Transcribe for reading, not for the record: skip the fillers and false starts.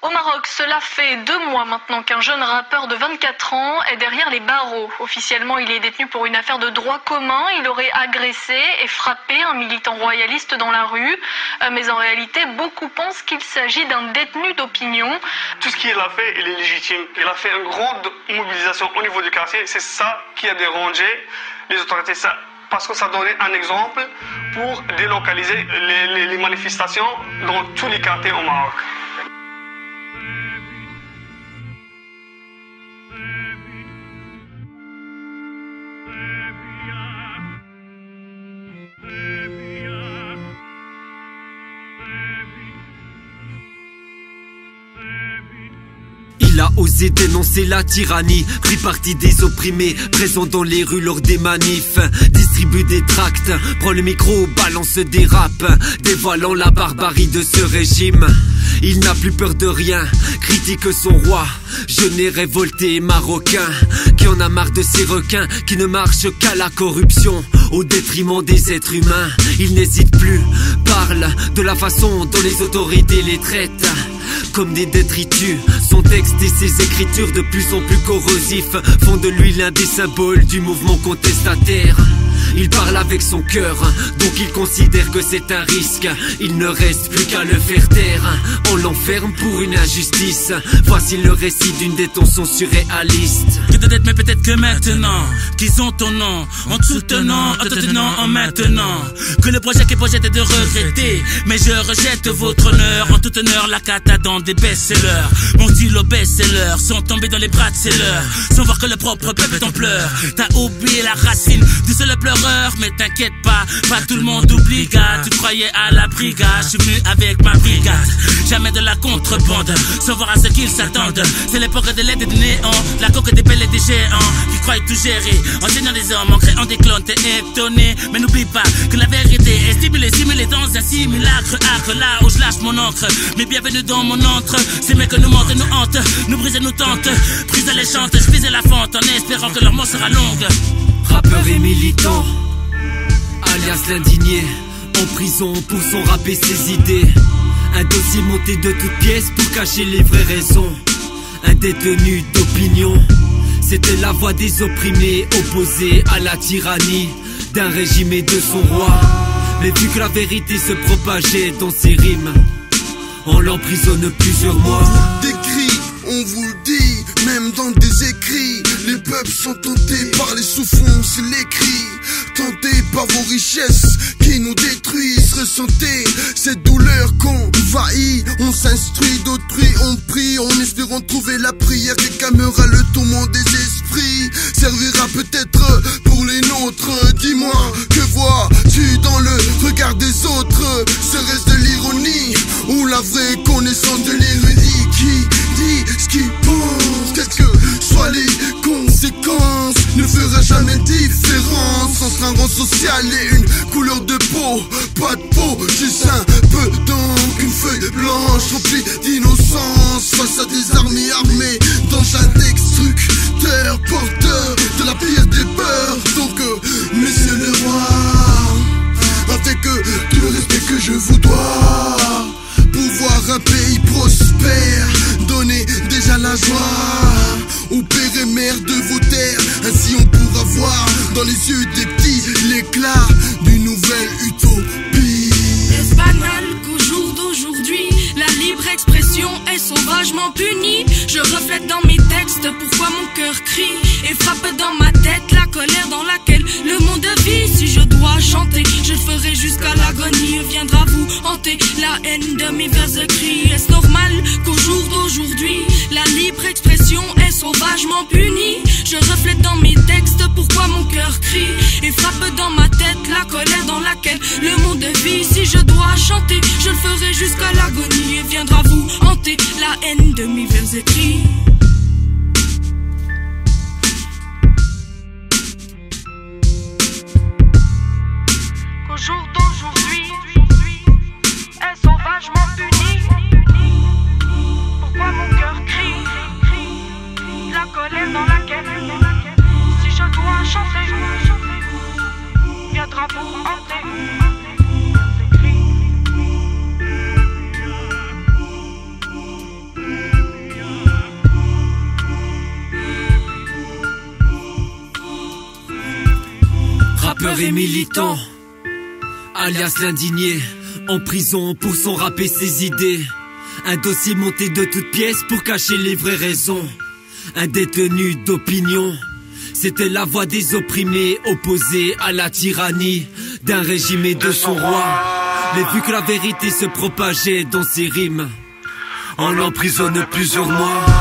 Au Maroc, cela fait 2 mois maintenant qu'un jeune rappeur de 24 ans est derrière les barreaux. Officiellement, il est détenu pour une affaire de droit commun. Il aurait agressé et frappé un militant royaliste dans la rue. Mais en réalité, beaucoup pensent qu'il s'agit d'un détenu d'opinion. Tout ce qu'il a fait, il est légitime. Il a fait une grande mobilisation au niveau du quartier. C'est ça qui a dérangé les autorités. Parce que ça donnait un exemple pour délocaliser les manifestations dans tous les quartiers au Maroc. Il a osé dénoncer la tyrannie, pris parti des opprimés, présent dans les rues lors des manifs, distribue des tracts, prend le micro, balance des raps, dévoilant la barbarie de ce régime. Il n'a plus peur de rien, critique son roi, jeune révolté marocain, qui en a marre de ces requins, qui ne marchent qu'à la corruption, au détriment des êtres humains. Il n'hésite plus, parle de la façon dont les autorités les traitent comme des détritus. Son texte et ses écritures de plus en plus corrosifs font de lui l'un des symboles du mouvement contestataire. Il parle avec son cœur, donc il considère que c'est un risque. Il ne reste plus qu'à le faire taire. On l'enferme pour une injustice. Voici le récit d'une détention surréaliste. Que de dette, mais peut-être que maintenant qu'ils ont ton nom, en te soutenant, en te tenant, en maintenant que le projet qui projette est de regretter. Mais je rejette votre honneur, en toute honneur la cata dans des best-sellers. Mon stylo best-seller sont tombés dans les bras de ses leurs, sans voir que le propre peuple t'en pleure. T'as oublié la racine du seul pleureur. Mais t'inquiète pas, pas tout le monde oublie, gars. Tu croyais à la brigade, je suis venu avec ma brigade. Jamais de la contrebande, sans voir à ce qu'ils s'attendent. C'est l'époque de l'aide et du néant, la coque des pelles et des géants qui croient tout gérer, enseignant des hommes, en créant des clones. T'es étonné, mais n'oublie pas que la vérité est stimulée, simulée dans un simulacre. Acre là où je lâche mon encre, mais bienvenue dans mon antre. Ces mecs nous mentent, nous hantent, nous brisent et nous tentent. Prise alléchante, je visais la fente en espérant que leur mort sera longue. Rappeur et militant, alias l'indigné, en prison pour son rap et ses idées. Un dossier monté de toutes pièces pour cacher les vraies raisons. Un détenu d'opinion, c'était la voix des opprimés, opposés à la tyrannie d'un régime et de son roi. Mais vu que la vérité se propageait dans ses rimes, on l'emprisonne plusieurs mois. Décrit, on vous le dit, même dans des écrits. Les peuples sont tentés par les souffrances et les cris, tentés par vos richesses qui nous détruisent. Ressentez cette douleur qu'on envahit. On s'instruit d'autrui, on prie en espérant trouver la prière qui calmera le tourment des esprits. Servira peut-être pour les nôtres. Dis-moi, que vois-tu dans le regard des autres? Serait-ce de l'ironie ou la vraie connaissance de l'érudit qui dit ce qu'il pense? Quelles que soient les conséquences, ne fera jamais de différence entre un rang social et une couleur de peau. Pas de peau, juste un peu d'encre, une feuille blanche remplie d'innocence face à des armées armées dans un destructeur, porteur de la pire des peurs. Donc messieurs le roi, avec tout le respect que je vous dois, pour voir un pays prospère, donner déjà la joie au père et mère de vos terres. Ainsi on pourra voir dans les yeux des petits l'éclat d'une nouvelle utopie. Est-ce banal qu'au jour d'aujourd'hui la libre expression est sauvagement punie? Je reflète dans mes textes pourquoi mon cœur crie et frappe dans ma tête la colère dans laquelle le monde vit. Si je dois chanter, je le ferai jusqu'à l'agonie. Viendra vous hanter la haine de mes vers écrits. Est-ce normal qu'au jour d'aujourd'hui la libre expression est sauvagement punie? Je reflète dans mes textes pourquoi mon cœur crie et frappe dans ma tête la colère dans laquelle le monde vit. Si je dois chanter, je le ferai jusqu'à l'agonie. Et viendra vous hanter la haine de mes vers écrits. Qu'au jour d'aujourd'hui est sauvagement puni. Pourquoi mon cœur crie la colère dans laquelle, si je dois chanter, viendra vous hanter. rappeur et militant, alias l'indigné, en prison pour son rap et ses idées. Un dossier monté de toutes pièces pour cacher les vraies raisons. Un détenu d'opinion, c'était la voix des opprimés, opposés à la tyrannie d'un régime et de son roi. Mais vu que la vérité se propageait dans ses rimes, on l'emprisonne plusieurs mois.